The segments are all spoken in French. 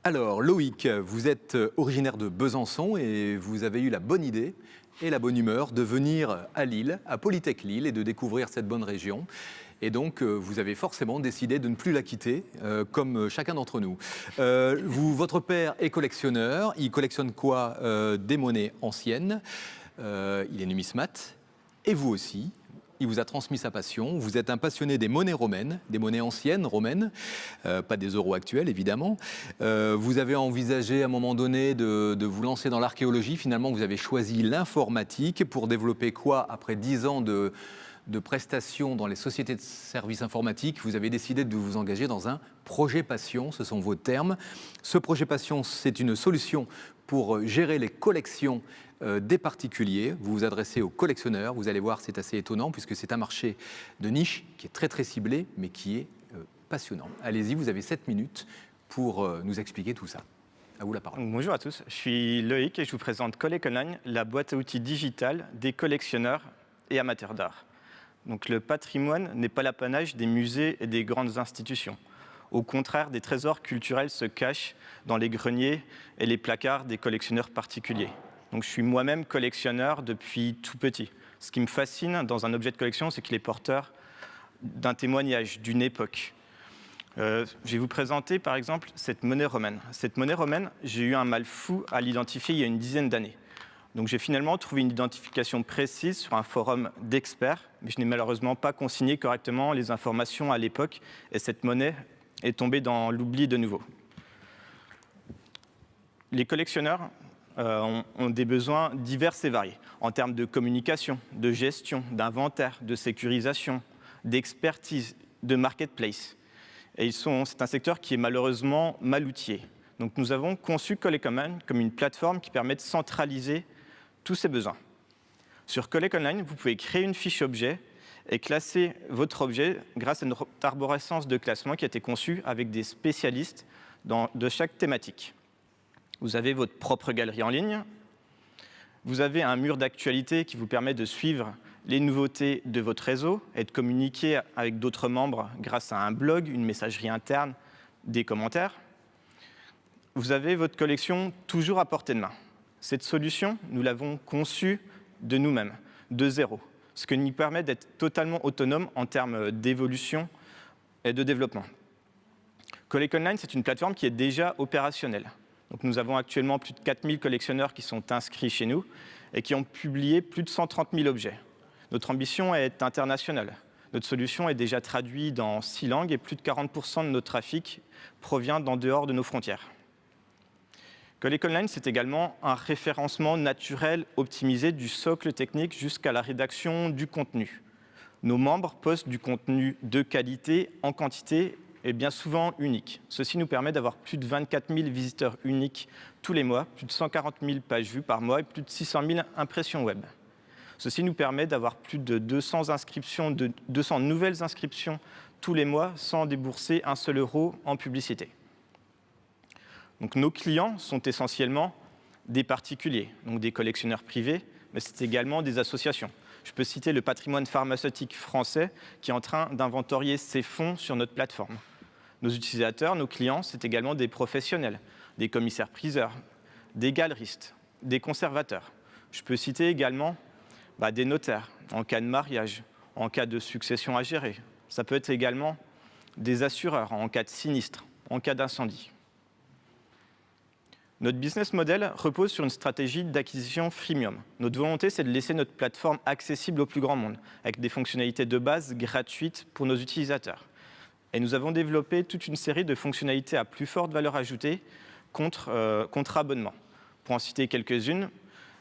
Alors, Loïc, vous êtes originaire de Besançon et vous avez eu la bonne idée et la bonne humeur de venir à Lille, à Polytech Lille, et de découvrir cette bonne région. Et donc, vous avez forcément décidé de ne plus la quitter, comme chacun d'entre nous. Votre père est collectionneur. Il collectionne quoi? Des monnaies anciennes. Il est numismate. Et vous aussi. Il vous a transmis sa passion. Vous êtes un passionné des monnaies romaines, des monnaies anciennes romaines, pas des euros actuels évidemment. Vous avez envisagé à un moment donné de vous lancer dans l'archéologie. Finalement, vous avez choisi l'informatique pour développer quoi? Après 10 ans de prestations dans les sociétés de services informatiques, vous avez décidé de vous engager dans un projet passion, ce sont vos termes. Ce projet passion, c'est une solution pour gérer les collections des particuliers. Vous vous adressez aux collectionneurs, vous allez voir, c'est assez étonnant puisque c'est un marché de niche qui est très très ciblé, mais qui est passionnant. Allez-y, vous avez 7 minutes pour nous expliquer tout ça. À vous la parole. Bonjour à tous, je suis Loïc et je vous présente Collect Online, la boîte à outils digitale des collectionneurs et amateurs d'art. Donc le patrimoine n'est pas l'apanage des musées et des grandes institutions. Au contraire, des trésors culturels se cachent dans les greniers et les placards des collectionneurs particuliers. Donc je suis moi-même collectionneur depuis tout petit. Ce qui me fascine dans un objet de collection, c'est qu'il est porteur d'un témoignage, d'une époque. Je vais vous présenter par exemple cette monnaie romaine. Cette monnaie romaine, j'ai eu un mal fou à l'identifier il y a une dizaine d'années. Donc j'ai finalement trouvé une identification précise sur un forum d'experts, mais je n'ai malheureusement pas consigné correctement les informations à l'époque, et cette monnaie est tombée dans l'oubli de nouveau. Les collectionneurs ont des besoins divers et variés, en termes de communication, de gestion, d'inventaire, de sécurisation, d'expertise, de marketplace. Et c'est un secteur qui est malheureusement mal outillé. Donc nous avons conçu Collect Online comme une plateforme qui permet de centraliser tous ces besoins. Sur Collect Online, vous pouvez créer une fiche objet et classer votre objet grâce à notre arborescence de classement qui a été conçue avec des spécialistes de chaque thématique. Vous avez votre propre galerie en ligne. Vous avez un mur d'actualité qui vous permet de suivre les nouveautés de votre réseau et de communiquer avec d'autres membres grâce à un blog, une messagerie interne, des commentaires. Vous avez votre collection toujours à portée de main. Cette solution, nous l'avons conçue de nous-mêmes, de zéro, ce qui nous permet d'être totalement autonome en termes d'évolution et de développement. Collect Online, c'est une plateforme qui est déjà opérationnelle. Donc nous avons actuellement plus de 4000 collectionneurs qui sont inscrits chez nous et qui ont publié plus de 130 000 objets. Notre ambition est internationale. Notre solution est déjà traduite dans 6 langues et plus de 40% de notre trafic provient d'en dehors de nos frontières. Collect Online, c'est également un référencement naturel optimisé du socle technique jusqu'à la rédaction du contenu. Nos membres postent du contenu de qualité, en quantité et bien souvent unique. Ceci nous permet d'avoir plus de 24 000 visiteurs uniques tous les mois, plus de 140 000 pages vues par mois et plus de 600 000 impressions web. Ceci nous permet d'avoir plus de 200 nouvelles inscriptions tous les mois sans débourser un seul euro en publicité. Donc, nos clients sont essentiellement des particuliers, donc des collectionneurs privés, mais c'est également des associations. Je peux citer le patrimoine pharmaceutique français qui est en train d'inventorier ses fonds sur notre plateforme. Nos utilisateurs, nos clients, c'est également des professionnels, des commissaires-priseurs, des galeristes, des conservateurs. Je peux citer également des notaires en cas de mariage, en cas de succession à gérer. Ça peut être également des assureurs en cas de sinistre, en cas d'incendie. Notre business model repose sur une stratégie d'acquisition freemium. Notre volonté, c'est de laisser notre plateforme accessible au plus grand monde, avec des fonctionnalités de base gratuites pour nos utilisateurs. Et nous avons développé toute une série de fonctionnalités à plus forte valeur ajoutée contre abonnement. Pour en citer quelques-unes,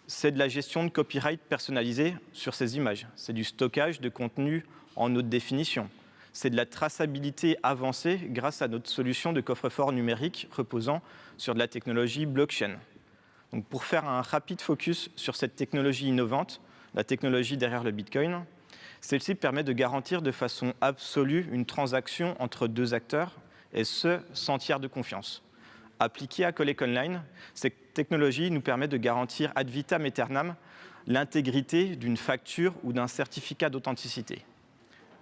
c'est de la gestion de copyright personnalisée sur ces images. C'est du stockage de contenu en haute définition. C'est de la traçabilité avancée grâce à notre solution de coffre-fort numérique reposant sur de la technologie blockchain. Donc pour faire un rapide focus sur cette technologie innovante, la technologie derrière le Bitcoin, celle-ci permet de garantir de façon absolue une transaction entre deux acteurs, et ce, sans tiers de confiance. Appliquée à Collect Online, cette technologie nous permet de garantir ad vitam aeternam l'intégrité d'une facture ou d'un certificat d'authenticité.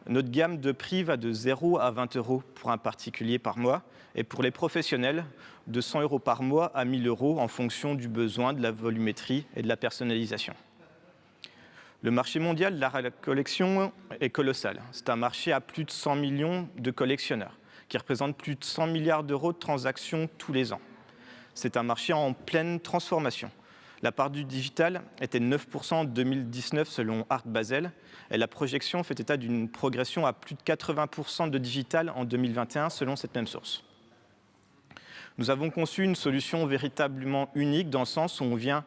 Notre gamme de prix va de 0 à 20 € pour un particulier par mois, et pour les professionnels, de 100 € par mois à 1 000 € en fonction du besoin, de la volumétrie et de la personnalisation. Le marché mondial de la collection est colossal. C'est un marché à plus de 100 millions de collectionneurs, qui représente plus de 100 milliards d'euros de transactions tous les ans. C'est un marché en pleine transformation. La part du digital était 9% en 2019 selon Art Basel, et la projection fait état d'une progression à plus de 80% de digital en 2021 selon cette même source. Nous avons conçu une solution véritablement unique dans le sens où on vient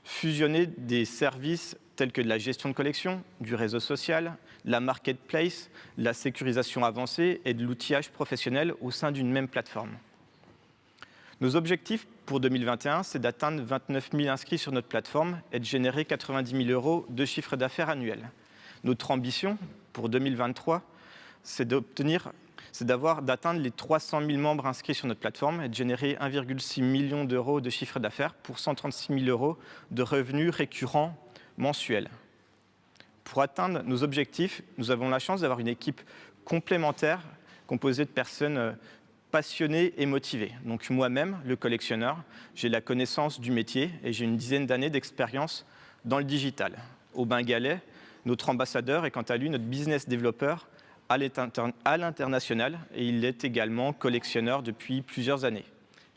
fusionner des services tels que de la gestion de collection, du réseau social, la marketplace, la sécurisation avancée et de l'outillage professionnel au sein d'une même plateforme. Nos objectifs pour 2021, c'est d'atteindre 29 000 inscrits sur notre plateforme et de générer 90 000 € de chiffre d'affaires annuel. Notre ambition pour 2023, c'est d'atteindre les 300 000 membres inscrits sur notre plateforme et de générer 1,6 million d'euros de chiffre d'affaires pour 136 000 € de revenus récurrents mensuels. Pour atteindre nos objectifs, nous avons la chance d'avoir une équipe complémentaire composée de personnes passionnées et motivées. Donc moi-même, le collectionneur, j'ai la connaissance du métier et j'ai une dizaine d'années d'expérience dans le digital. Aubin Gallet, notre ambassadeur, est quant à lui notre business développeur à l'international et il est également collectionneur depuis plusieurs années.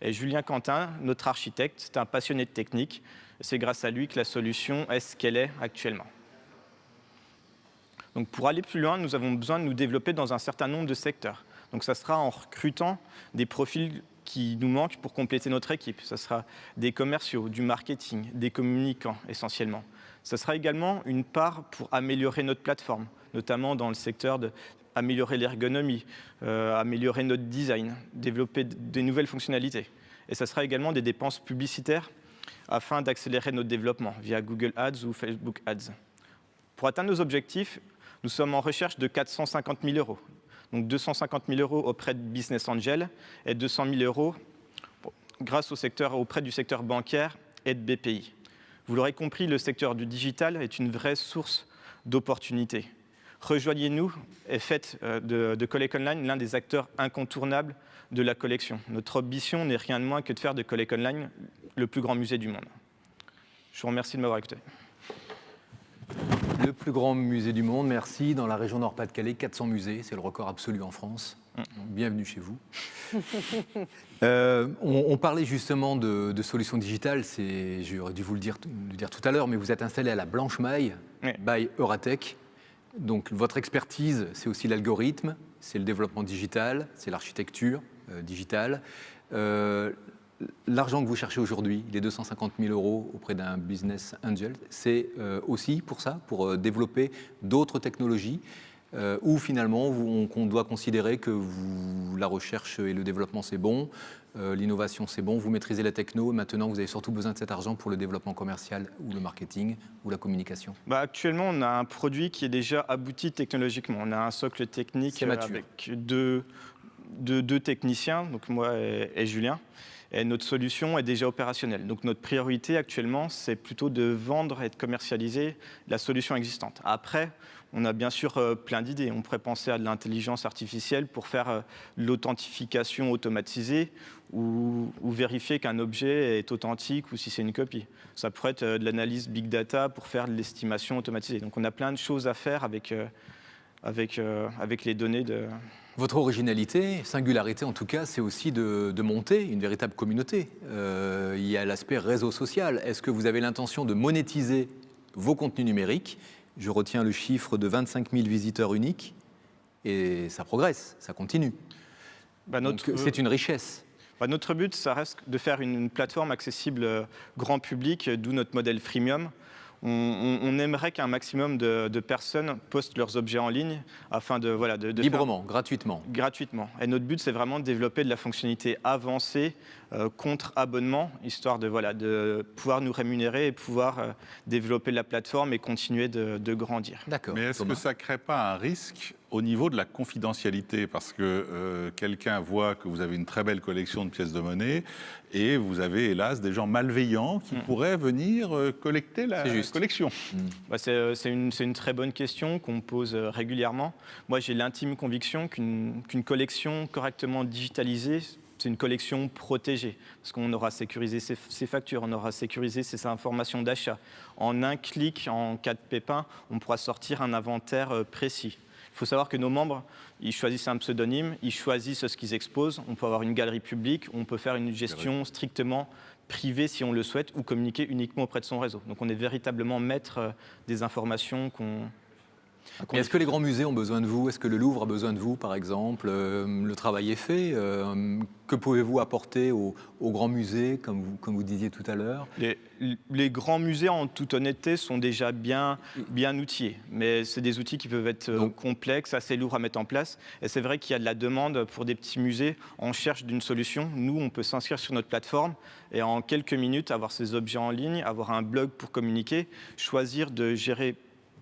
Et Julien Quentin, notre architecte, c'est un passionné de technique. C'est grâce à lui que la solution est ce qu'elle est actuellement. Donc pour aller plus loin, nous avons besoin de nous développer dans un certain nombre de secteurs. Donc ça sera en recrutant des profils qui nous manquent pour compléter notre équipe. Ça sera des commerciaux, du marketing, des communicants essentiellement. Ça sera également une part pour améliorer notre plateforme, notamment dans le secteur d'améliorer l'ergonomie, améliorer notre design, développer des nouvelles fonctionnalités. Et ça sera également des dépenses publicitaires afin d'accélérer notre développement via Google Ads ou Facebook Ads. Pour atteindre nos objectifs, nous sommes en recherche de 450 000 €. Donc 250 000 € auprès de Business Angel et 200 000 € grâce auprès du secteur bancaire et de BPI. Vous l'aurez compris, le secteur du digital est une vraie source d'opportunités. Rejoignez-nous et faites de Collect Online l'un des acteurs incontournables de la collection. Notre ambition n'est rien de moins que de faire de Collect Online le plus grand musée du monde. Je vous remercie de m'avoir écouté. Le plus grand musée du monde, merci. Dans la région Nord-Pas-de-Calais, 400 musées, c'est le record absolu en France. Donc, bienvenue chez vous. On parlait justement de solutions digitales, j'aurais dû vous le dire tout à l'heure, mais vous êtes installé à la Blanche Maille, by Euratech. Donc votre expertise, c'est aussi l'algorithme, c'est le développement digital, c'est l'architecture digitale. L'argent que vous cherchez aujourd'hui, les 250 000 € auprès d'un business angel, c'est aussi pour ça, pour développer d'autres technologies, ou finalement on doit considérer que la recherche et le développement c'est bon, l'innovation c'est bon, vous maîtrisez la techno, et maintenant vous avez surtout besoin de cet argent pour le développement commercial ou le marketing ou la communication. Actuellement, on a un produit qui est déjà abouti technologiquement. On a un socle technique avec deux techniciens, donc moi et Julien. Et notre solution est déjà opérationnelle. Donc notre priorité actuellement, c'est plutôt de vendre et de commercialiser la solution existante. Après, on a bien sûr plein d'idées. On pourrait penser à de l'intelligence artificielle pour faire l'authentification automatisée ou vérifier qu'un objet est authentique ou si c'est une copie. Ça pourrait être de l'analyse big data pour faire de l'estimation automatisée. Donc on a plein de choses à faire avec les données de... Votre originalité, singularité en tout cas, c'est aussi de monter une véritable communauté. Il y a l'aspect réseau social. Est-ce que vous avez l'intention de monétiser vos contenus numériques ? Je retiens le chiffre de 25 000 visiteurs uniques et ça progresse, ça continue. Donc, c'est une richesse. Notre but, ça reste de faire une plateforme accessible grand public, d'où notre modèle freemium. On aimerait qu'un maximum de personnes postent leurs objets en ligne afin de librement, gratuitement. Gratuitement. Et notre but, c'est vraiment de développer de la fonctionnalité avancée contre abonnement, histoire de pouvoir nous rémunérer et pouvoir développer la plateforme et continuer de grandir. D'accord. Mais est-ce que ça ne crée pas un risque au niveau de la confidentialité, parce que quelqu'un voit que vous avez une très belle collection de pièces de monnaie et vous avez hélas des gens malveillants qui pourraient venir collecter la collection. C'est une très bonne question qu'on me pose régulièrement. Moi, j'ai l'intime conviction qu'une collection correctement digitalisée, c'est une collection protégée, parce qu'on aura sécurisé ses factures, on aura sécurisé ses informations d'achat. En un clic, en cas de pépin, on pourra sortir un inventaire précis. Il faut savoir que nos membres, ils choisissent un pseudonyme, ils choisissent ce qu'ils exposent. On peut avoir une galerie publique, on peut faire une gestion strictement privée si on le souhaite, ou communiquer uniquement auprès de son réseau. Donc on est véritablement maître des informations qu'on... Est-ce que les grands musées ont besoin de vous? Est-ce que le Louvre a besoin de vous, par exemple? Le travail est fait. Que pouvez-vous apporter aux grands musées, comme vous disiez tout à l'heure? Les grands musées, en toute honnêteté, sont déjà bien outillés. Mais c'est des outils qui peuvent être complexes, assez lourds à mettre en place. Et c'est vrai qu'il y a de la demande pour des petits musées en cherche d'une solution. Nous, on peut s'inscrire sur notre plateforme et en quelques minutes avoir ces objets en ligne, avoir un blog pour communiquer, choisir de gérer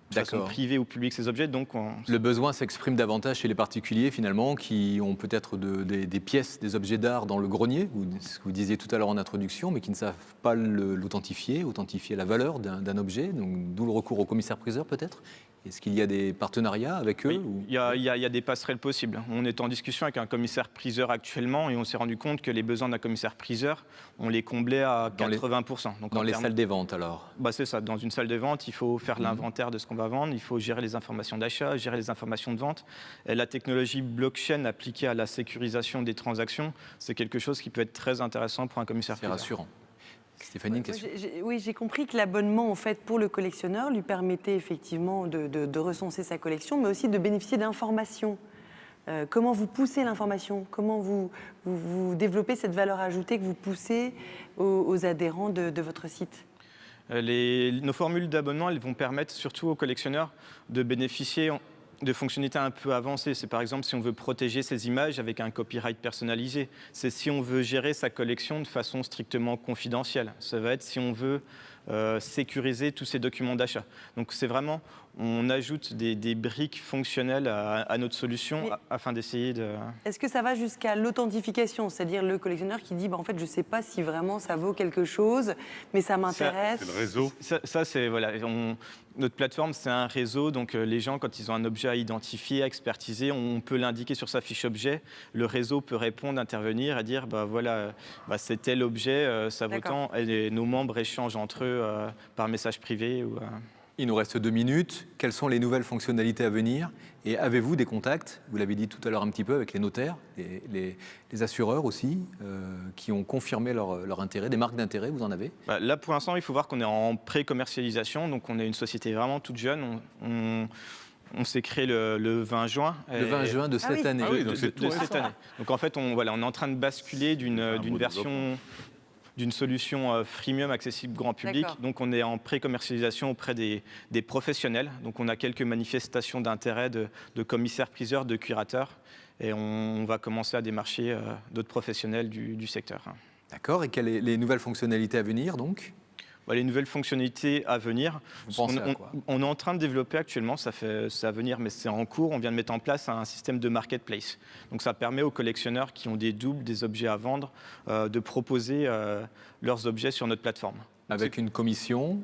de façon privée ou publique ces objets. Donc le besoin s'exprime davantage chez les particuliers, finalement, qui ont peut-être des pièces, des objets d'art dans le grenier, ce que vous disiez tout à l'heure en introduction, mais qui ne savent pas authentifier la valeur d'un objet. Donc, d'où le recours au commissaire-priseur, peut-être. Est-ce qu'il y a des partenariats avec eux? Il y a des passerelles possibles. On est en discussion avec un commissaire-priseur actuellement et on s'est rendu compte que les besoins d'un commissaire-priseur, on les comblait à 80%. Donc dans les salles des ventes, alors? C'est ça. Dans une salle de vente, il faut faire l'inventaire de ce qu'on va vendre, il faut gérer les informations d'achat, gérer les informations de vente. Et la technologie blockchain appliquée à la sécurisation des transactions, c'est quelque chose qui peut être très intéressant pour un commissaire-priseur. C'est rassurant. Stéphanie, une question. Oui, j'ai compris que l'abonnement, en fait, pour le collectionneur, lui permettait effectivement de recenser sa collection, mais aussi de bénéficier d'informations. Comment vous poussez l'information? Comment vous développez cette valeur ajoutée que vous poussez aux adhérents de votre site? Nos formules d'abonnement, elles vont permettre surtout aux collectionneurs de bénéficier de fonctionnalités un peu avancées. C'est par exemple si on veut protéger ses images avec un copyright personnalisé. C'est si on veut gérer sa collection de façon strictement confidentielle. Ça va être si on veut sécuriser tous ces documents d'achat. Donc c'est vraiment, on ajoute des briques fonctionnelles à notre solution afin d'essayer de... Est-ce que ça va jusqu'à l'authentification? C'est-à-dire le collectionneur qui dit en fait je ne sais pas si vraiment ça vaut quelque chose, mais ça m'intéresse. C'est le réseau. Ça c'est, voilà, notre plateforme, c'est un réseau, donc les gens, quand ils ont un objet à identifier, à expertiser, on peut l'indiquer sur sa fiche objet. Le réseau peut répondre, intervenir et dire, c'est tel objet, ça vaut tant. Et nos membres échangent entre eux par message privé. Il nous reste 2 minutes. Quelles sont les nouvelles fonctionnalités à venir? Et avez-vous des contacts, vous l'avez dit tout à l'heure un petit peu, avec les notaires, les assureurs aussi, qui ont confirmé leur intérêt, des marques d'intérêt, vous en avez? Là, pour l'instant, il faut voir qu'on est en pré-commercialisation, donc on est une société vraiment toute jeune. On s'est créé le 20 juin. Le 20 juin de cette année. De cette année. Donc en fait, on est en train de basculer d'une version... d'une solution freemium accessible grand public. Donc on est en pré-commercialisation auprès des professionnels. Donc on a quelques manifestations d'intérêt de commissaires-priseurs, de curateurs. Et on va commencer à démarcher d'autres professionnels du secteur. D'accord. Et quelles sont les nouvelles fonctionnalités à venir donc? Les nouvelles fonctionnalités à venir, on est en train de développer actuellement, c'est à venir, mais c'est en cours. On vient de mettre en place un système de marketplace. Donc ça permet aux collectionneurs qui ont des doubles, des objets à vendre, de proposer leurs objets sur notre plateforme. Avec une commission?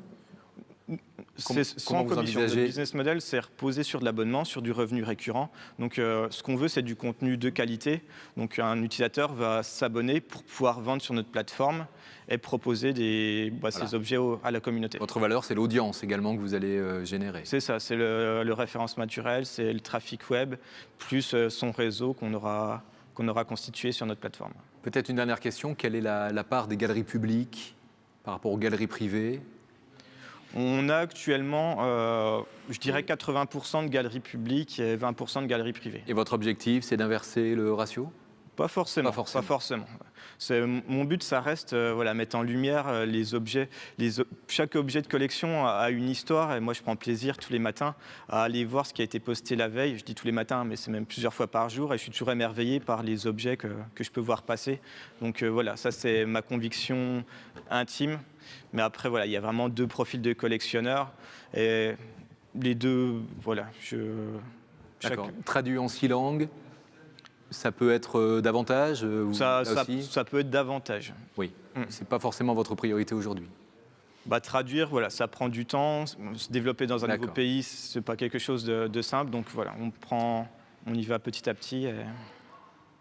C'est sans commission. Le business model, c'est reposé sur de l'abonnement, sur du revenu récurrent. Donc, ce qu'on veut, c'est du contenu de qualité. Donc, un utilisateur va s'abonner pour pouvoir vendre sur notre plateforme et proposer ces objets à la communauté. Votre valeur, c'est l'audience également que vous allez générer. C'est ça, c'est le référencement naturel, c'est le trafic web, plus son réseau qu'on aura constitué sur notre plateforme. Peut-être une dernière question. Quelle est la part des galeries publiques par rapport aux galeries privées? On a actuellement, je dirais, 80% de galeries publiques et 20% de galeries privées. Et votre objectif, c'est d'inverser le ratio? Pas forcément. Mon but, ça reste mettre en lumière les objets. Chaque objet de collection a une histoire et moi, je prends plaisir tous les matins à aller voir ce qui a été posté la veille. Je dis tous les matins, mais c'est même plusieurs fois par jour et je suis toujours émerveillé par les objets que je peux voir passer. Donc ça, c'est ma conviction intime. Mais après, il y a vraiment 2 profils de collectionneurs et les deux, D'accord. Traduit en 6 langues, ça peut être davantage Ça aussi peut être davantage. Oui, c'est pas forcément votre priorité aujourd'hui. Traduire, voilà, ça prend du temps. Se développer dans un nouveau D'accord. pays, c'est pas quelque chose de simple. Donc voilà, on y va petit à petit.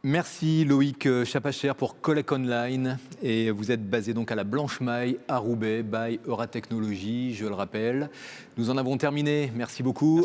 Merci Loïc Chapacher pour Collect Online. Et vous êtes basé donc à la Blanche-Maille, à Roubaix, by Euratechnologies, je le rappelle. Nous en avons terminé. Merci beaucoup.